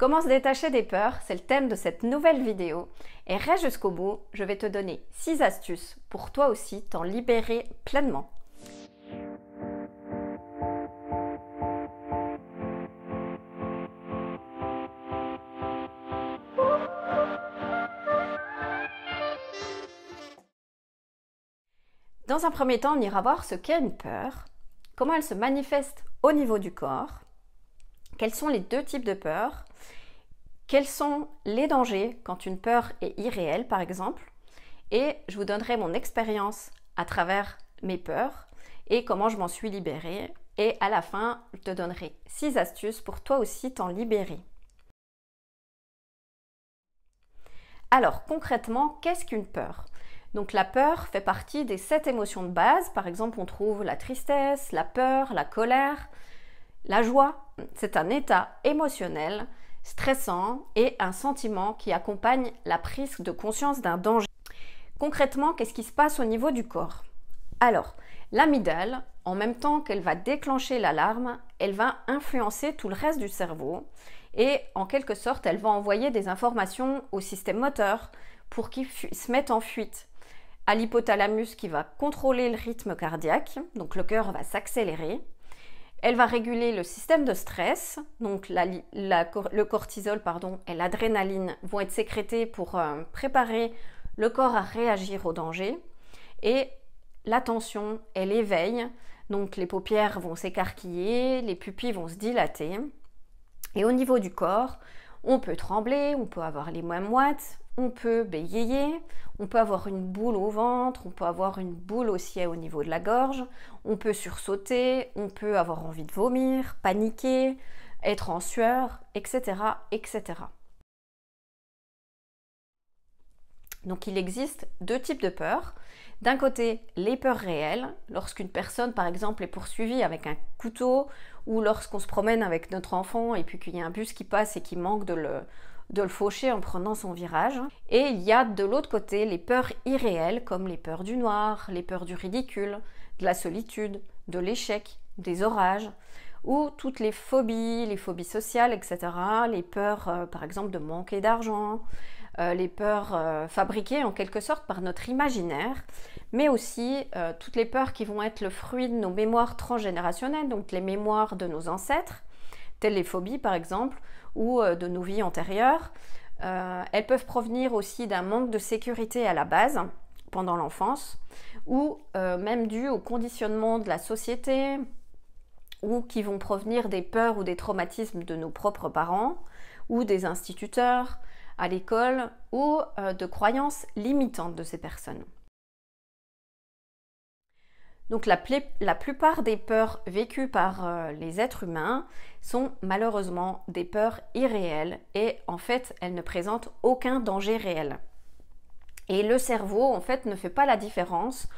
Comment se détacher des peurs, c'est le thème de cette nouvelle vidéo. Et reste jusqu'au bout, je vais te donner 6 astuces pour toi aussi t'en libérer pleinement. Dans un premier temps, on ira voir ce qu'est une peur, comment elle se manifeste au niveau du corps, quels sont les deux types de peurs, quels sont les dangers quand une peur est irréelle par exemple, et je vous donnerai mon expérience à travers mes peurs et comment je m'en suis libérée, et à la fin, je te donnerai 6 astuces pour toi aussi t'en libérer. Alors concrètement, qu'est-ce qu'une peur ? Donc la peur fait partie des 7 émotions de base. Par exemple, on trouve la tristesse, la peur, la colère, la joie. C'est un état émotionnel stressant et un sentiment qui accompagne la prise de conscience d'un danger. Concrètement, qu'est-ce qui se passe au niveau du corps ? Alors, l'amygdale, en même temps qu'elle va déclencher l'alarme, elle va influencer tout le reste du cerveau et en quelque sorte, elle va envoyer des informations au système moteur pour qu'il se mette en fuite. À l'hypothalamus qui va contrôler le rythme cardiaque, donc le cœur va s'accélérer. Elle va réguler le système de stress, donc le cortisol et l'adrénaline vont être sécrétés pour préparer le corps à réagir au danger. Et la tension, elle éveille, donc les paupières vont s'écarquiller, les pupilles vont se dilater. Et au niveau du corps, on peut trembler, on peut avoir les mains moites, on peut bégayer, on peut avoir une boule au ventre, on peut avoir une boule aussi au niveau de la gorge, on peut sursauter, on peut avoir envie de vomir, paniquer, être en sueur, etc., etc. Donc il existe deux types de peurs. D'un côté, les peurs réelles, lorsqu'une personne par exemple est poursuivie avec un couteau ou lorsqu'on se promène avec notre enfant et puis qu'il y a un bus qui passe et qui manque de le faucher en prenant son virage. Et il y a de l'autre côté les peurs irréelles comme les peurs du noir, les peurs du ridicule, de la solitude, de l'échec, des orages ou toutes les phobies sociales, etc. Les peurs par exemple de manquer d'argent, les peurs fabriquées en quelque sorte par notre imaginaire, mais aussi toutes les peurs qui vont être le fruit de nos mémoires transgénérationnelles, donc les mémoires de nos ancêtres, telles les phobies par exemple, ou de nos vies antérieures. Elles peuvent provenir aussi d'un manque de sécurité à la base, pendant l'enfance, ou même dû au conditionnement de la société, ou qui vont provenir des peurs ou des traumatismes de nos propres parents, ou des instituteurs, à l'école, ou de croyances limitantes de ces personnes. Donc la plupart des peurs vécues par les êtres humains sont malheureusement des peurs irréelles et en fait elles ne présentent aucun danger réel. Et le cerveau en fait ne fait pas la différence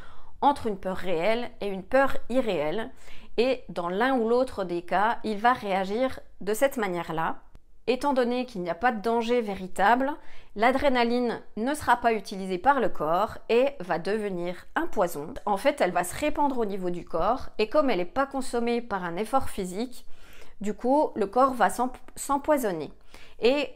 entre une peur réelle et une peur irréelle et dans l'un ou l'autre des cas il va réagir de cette manière-là. Étant donné qu'il n'y a pas de danger véritable, l'adrénaline ne sera pas utilisée par le corps et va devenir un poison. En fait, elle va se répandre au niveau du corps et comme elle n'est pas consommée par un effort physique, du coup, le corps va s'empoisonner. Et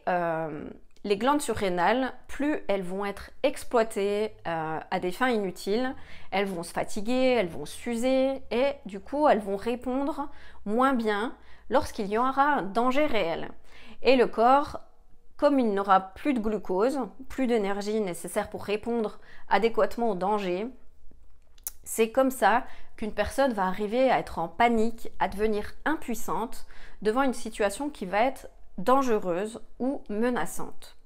les glandes surrénales, plus elles vont être exploitées à des fins inutiles, elles vont se fatiguer, elles vont s'user et du coup, elles vont répondre moins bien lorsqu'il y aura un danger réel. Et le corps, comme il n'aura plus de glucose, plus d'énergie nécessaire pour répondre adéquatement au danger, c'est comme ça qu'une personne va arriver à être en panique, à devenir impuissante devant une situation qui va être dangereuse ou menaçante.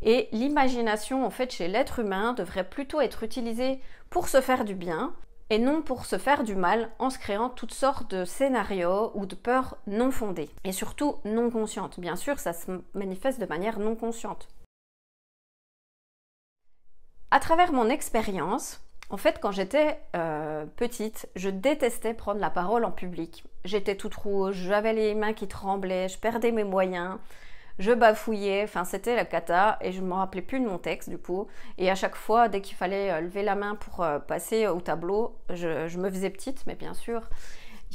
Et l'imagination, en fait, chez l'être humain devrait plutôt être utilisée pour se faire du bien, et non pour se faire du mal en se créant toutes sortes de scénarios ou de peurs non fondées et surtout non conscientes. Bien sûr, ça se manifeste de manière non consciente. À travers mon expérience, en fait, quand j'étais petite, je détestais prendre la parole en public. J'étais toute rouge, j'avais les mains qui tremblaient, je perdais mes moyens. Je bafouillais, enfin c'était la cata et je ne me rappelais plus de mon texte du coup. Et à chaque fois, dès qu'il fallait lever la main pour passer au tableau, je me faisais petite, mais bien sûr,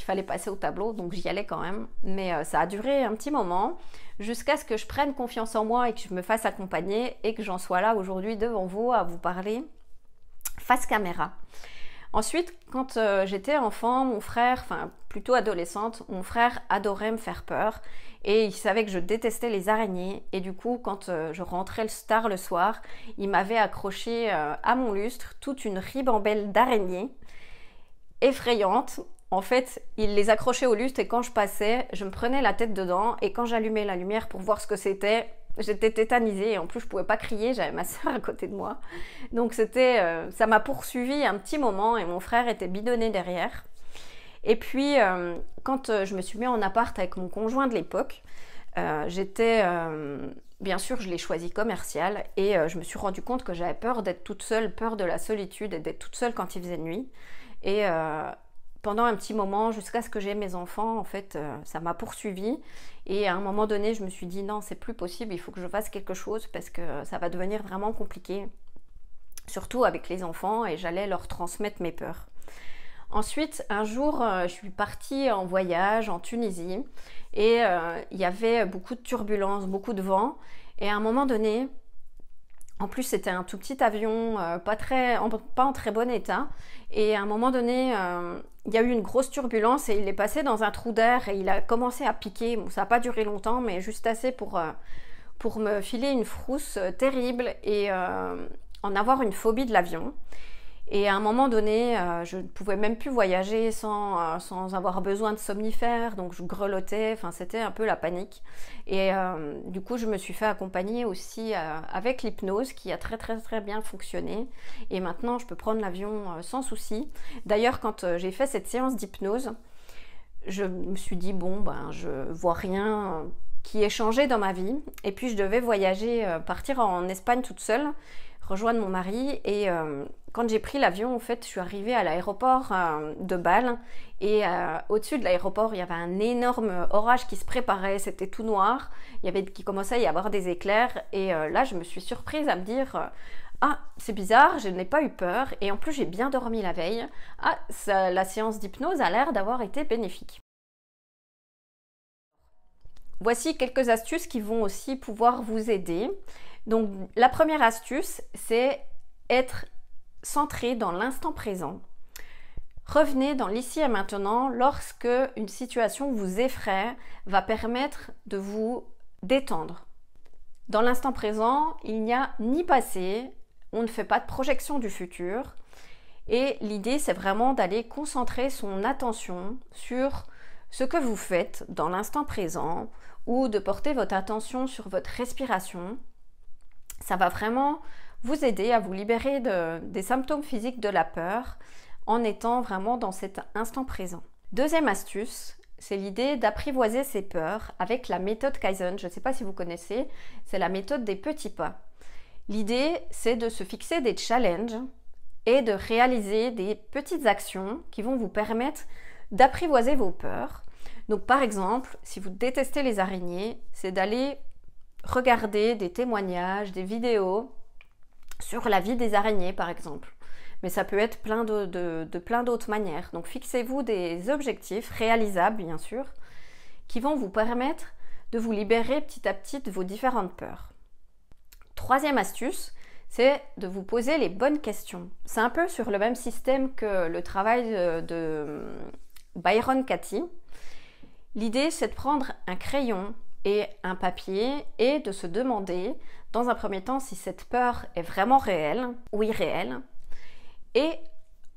il fallait passer au tableau, donc j'y allais quand même. Mais ça a duré un petit moment, jusqu'à ce que je prenne confiance en moi et que je me fasse accompagner et que j'en sois là aujourd'hui devant vous à vous parler face caméra. Ensuite, quand j'étais enfant, mon frère, enfin plutôt adolescente, mon frère adorait me faire peur et il savait que je détestais les araignées et du coup, quand je rentrais tard le soir, il m'avait accroché à mon lustre toute une ribambelle d'araignées effrayantes. En fait, il les accrochait au lustre et quand je passais, je me prenais la tête dedans et quand j'allumais la lumière pour voir ce que c'était, j'étais tétanisée et en plus je pouvais pas crier, j'avais ma soeur à côté de moi. Donc ça m'a poursuivi un petit moment et mon frère était bidonné derrière. Et puis quand je me suis mis en appart avec mon conjoint de l'époque, bien sûr je l'ai choisi commercial et je me suis rendu compte que j'avais peur d'être toute seule, peur de la solitude et d'être toute seule quand il faisait nuit. Et pendant un petit moment, jusqu'à ce que j'aie mes enfants, en fait, ça m'a poursuivi. Et à un moment donné, je me suis dit non, c'est plus possible, il faut que je fasse quelque chose parce que ça va devenir vraiment compliqué, surtout avec les enfants, et j'allais leur transmettre mes peurs. Ensuite, un jour, je suis partie en voyage en Tunisie et il y avait beaucoup de turbulences, beaucoup de vent. Et à un moment donné, en plus, c'était un tout petit avion, pas en très bon état. Et à un moment donné, il y a eu une grosse turbulence et il est passé dans un trou d'air et il a commencé à piquer. Bon, ça n'a pas duré longtemps, mais juste assez pour me filer une frousse terrible et en avoir une phobie de l'avion. Et à un moment donné, je ne pouvais même plus voyager sans avoir besoin de somnifères, donc je grelottais, enfin c'était un peu la panique. Et du coup, je me suis fait accompagner aussi avec l'hypnose qui a très très très bien fonctionné. Et maintenant, je peux prendre l'avion sans souci. D'ailleurs, quand j'ai fait cette séance d'hypnose, je me suis dit, bon, ben, je vois rien qui ait changé dans ma vie. Et puis, je devais voyager, partir en Espagne toute seule, rejoindre mon mari et quand j'ai pris l'avion, en fait, je suis arrivée à l'aéroport de Bâle et au-dessus de l'aéroport, il y avait un énorme orage qui se préparait, c'était tout noir, qui commençait à y avoir des éclairs et là, je me suis surprise à me dire ah, c'est bizarre, je n'ai pas eu peur et en plus, j'ai bien dormi la veille. Ah, la séance d'hypnose a l'air d'avoir été bénéfique. Voici quelques astuces qui vont aussi pouvoir vous aider. Donc, la première astuce, c'est être centré dans l'instant présent. Revenez dans l'ici et maintenant lorsque une situation vous effraie, va permettre de vous détendre. Dans l'instant présent, il n'y a ni passé, on ne fait pas de projection du futur et l'idée c'est vraiment d'aller concentrer son attention sur ce que vous faites dans l'instant présent ou de porter votre attention sur votre respiration. Ça va vraiment vous aider à vous libérer des symptômes physiques de la peur en étant vraiment dans cet instant présent. Deuxième astuce, c'est l'idée d'apprivoiser ses peurs avec la méthode Kaizen. Je ne sais pas si vous connaissez, c'est la méthode des petits pas. L'idée, c'est de se fixer des challenges et de réaliser des petites actions qui vont vous permettre d'apprivoiser vos peurs. Donc par exemple, si vous détestez les araignées, c'est d'aller regarder des témoignages, des vidéos sur la vie des araignées par exemple. Mais ça peut être plein d'autres manières. Donc fixez-vous des objectifs réalisables bien sûr, qui vont vous permettre de vous libérer petit à petit de vos différentes peurs. Troisième astuce, c'est de vous poser les bonnes questions. C'est un peu sur le même système que le travail de Byron Katie. L'idée c'est de prendre un crayon et un papier et de se demander dans un premier temps si cette peur est vraiment réelle ou irréelle et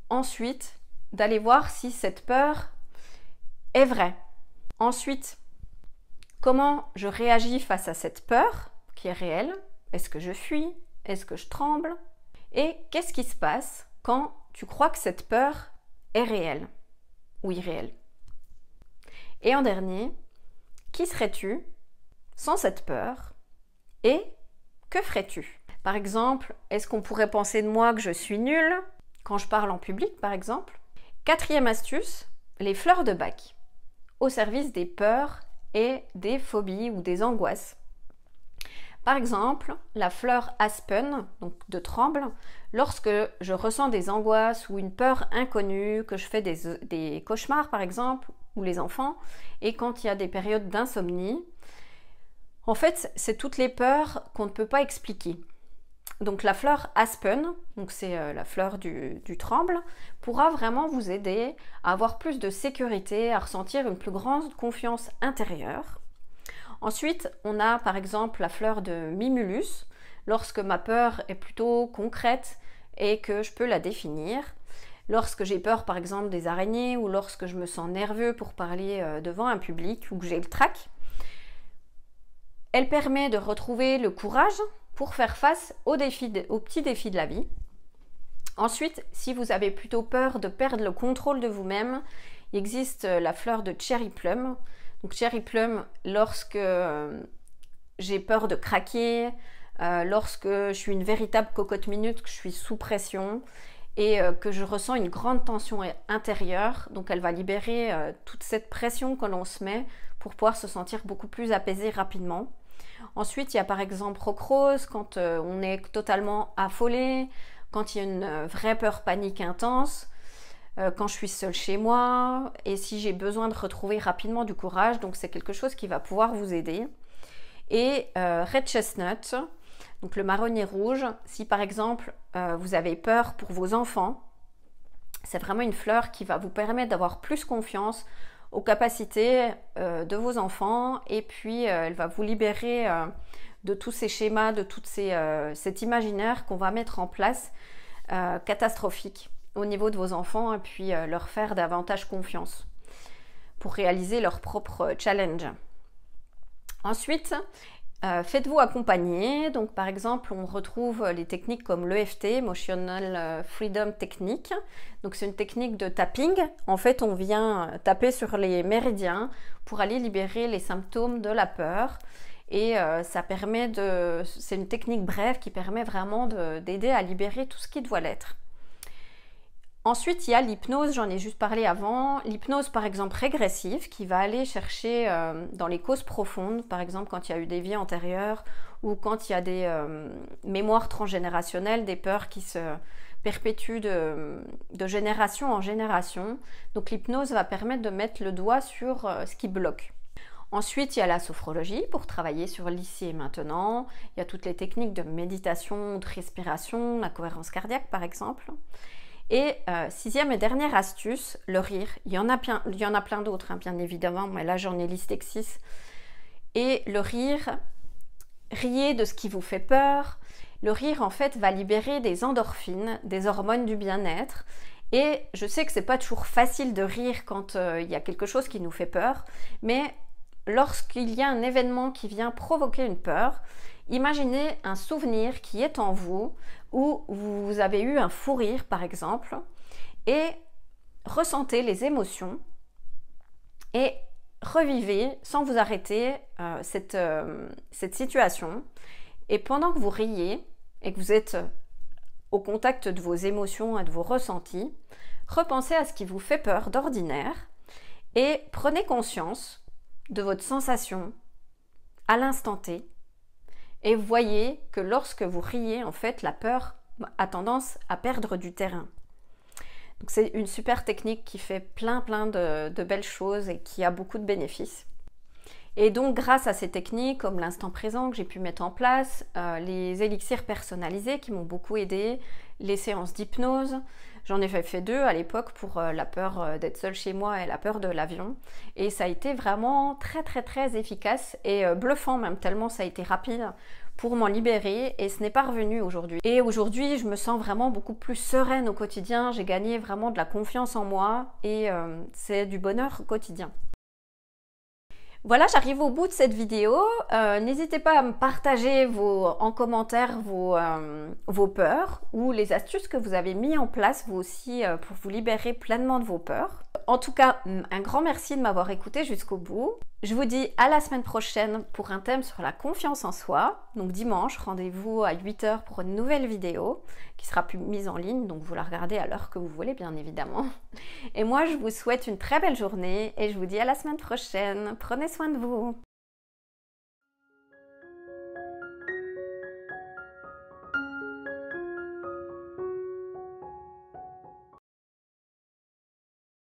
ensuite d'aller voir si cette peur est vraie. Ensuite, comment je réagis face à cette peur qui est réelle? Est-ce que je fuis? Est-ce que je tremble? Et qu'est-ce qui se passe quand tu crois que cette peur est réelle ou irréelle? Et en dernier, qui serais-tu sans cette peur et que ferais-tu? Par exemple, est-ce qu'on pourrait penser de moi que je suis nulle quand je parle en public, par exemple? Quatrième astuce, les fleurs de Bach, au service des peurs et des phobies ou des angoisses. Par exemple, la fleur aspen, donc de tremble, lorsque je ressens des angoisses ou une peur inconnue, que je fais des cauchemars par exemple, ou les enfants, et quand il y a des périodes d'insomnie, en fait, c'est toutes les peurs qu'on ne peut pas expliquer. Donc la fleur aspen, donc c'est la fleur du tremble, pourra vraiment vous aider à avoir plus de sécurité, à ressentir une plus grande confiance intérieure. Ensuite, on a par exemple la fleur de mimulus, lorsque ma peur est plutôt concrète et que je peux la définir. Lorsque j'ai peur par exemple des araignées ou lorsque je me sens nerveux pour parler devant un public ou que j'ai le trac. Elle permet de retrouver le courage pour faire face aux petits défis de la vie. Ensuite, si vous avez plutôt peur de perdre le contrôle de vous-même, il existe la fleur de cherry plum. Donc cherry plum, lorsque j'ai peur de craquer, lorsque je suis une véritable cocotte minute, que je suis sous pression et que je ressens une grande tension intérieure, donc elle va libérer toute cette pression que l'on se met pour pouvoir se sentir beaucoup plus apaisé rapidement. Ensuite, il y a par exemple Rockrose, quand on est totalement affolé, quand il y a une vraie peur panique intense, quand je suis seule chez moi et si j'ai besoin de retrouver rapidement du courage, donc c'est quelque chose qui va pouvoir vous aider. Et Red Chestnut, donc le marronnier rouge, si par exemple vous avez peur pour vos enfants, c'est vraiment une fleur qui va vous permettre d'avoir plus confiance aux capacités de vos enfants et puis elle va vous libérer de tous ces schémas, de tout cet imaginaire qu'on va mettre en place catastrophique au niveau de vos enfants et puis leur faire davantage confiance pour réaliser leur propre challenge. Ensuite, faites-vous accompagner. Donc par exemple, on retrouve les techniques comme l'EFT, Emotional Freedom Technique. Donc c'est une technique de tapping. En fait, on vient taper sur les méridiens pour aller libérer les symptômes de la peur. Et c'est une technique brève qui permet vraiment d'aider à libérer tout ce qui doit l'être. Ensuite, il y a l'hypnose, j'en ai juste parlé avant. L'hypnose, par exemple, régressive, qui va aller chercher dans les causes profondes, par exemple quand il y a eu des vies antérieures ou quand il y a des mémoires transgénérationnelles, des peurs qui se perpétuent de génération en génération. Donc l'hypnose va permettre de mettre le doigt sur ce qui bloque. Ensuite, il y a la sophrologie pour travailler sur l'ici et maintenant. Il y a toutes les techniques de méditation, de respiration, la cohérence cardiaque, par exemple. Et sixième et dernière astuce, le rire. Il y en a plein d'autres, hein, bien évidemment, mais là j'en ai listé que 6. Et le rire, riez de ce qui vous fait peur. Le rire, en fait, va libérer des endorphines, des hormones du bien-être. Et je sais que c'est pas toujours facile de rire quand il y a quelque chose qui nous fait peur, mais lorsqu'il y a un événement qui vient provoquer une peur, imaginez un souvenir qui est en vous, où vous avez eu un fou rire par exemple, et ressentez les émotions et revivez sans vous arrêter cette situation. Et pendant que vous riez et que vous êtes au contact de vos émotions et de vos ressentis, repensez à ce qui vous fait peur d'ordinaire et prenez conscience de votre sensation à l'instant T. Et vous voyez que lorsque vous riez, en fait, la peur a tendance à perdre du terrain. Donc c'est une super technique qui fait plein de belles choses et qui a beaucoup de bénéfices. Et donc grâce à ces techniques comme l'instant présent que j'ai pu mettre en place, les élixirs personnalisés qui m'ont beaucoup aidé, les séances d'hypnose, j'en ai fait 2 à l'époque pour la peur d'être seule chez moi et la peur de l'avion. Et ça a été vraiment très efficace et bluffant même, tellement ça a été rapide pour m'en libérer et ce n'est pas revenu aujourd'hui. Et aujourd'hui, je me sens vraiment beaucoup plus sereine au quotidien, j'ai gagné vraiment de la confiance en moi et c'est du bonheur quotidien. Voilà, j'arrive au bout de cette vidéo. N'hésitez pas à me partager en commentaire vos peurs ou les astuces que vous avez mis en place vous aussi pour vous libérer pleinement de vos peurs. En tout cas, un grand merci de m'avoir écouté jusqu'au bout. Je vous dis à la semaine prochaine pour un thème sur la confiance en soi. Donc dimanche, rendez-vous à 8 h pour une nouvelle vidéo qui sera mise en ligne. Donc vous la regardez à l'heure que vous voulez, bien évidemment. Et moi, je vous souhaite une très belle journée et je vous dis à la semaine prochaine. Prenez soin de vous.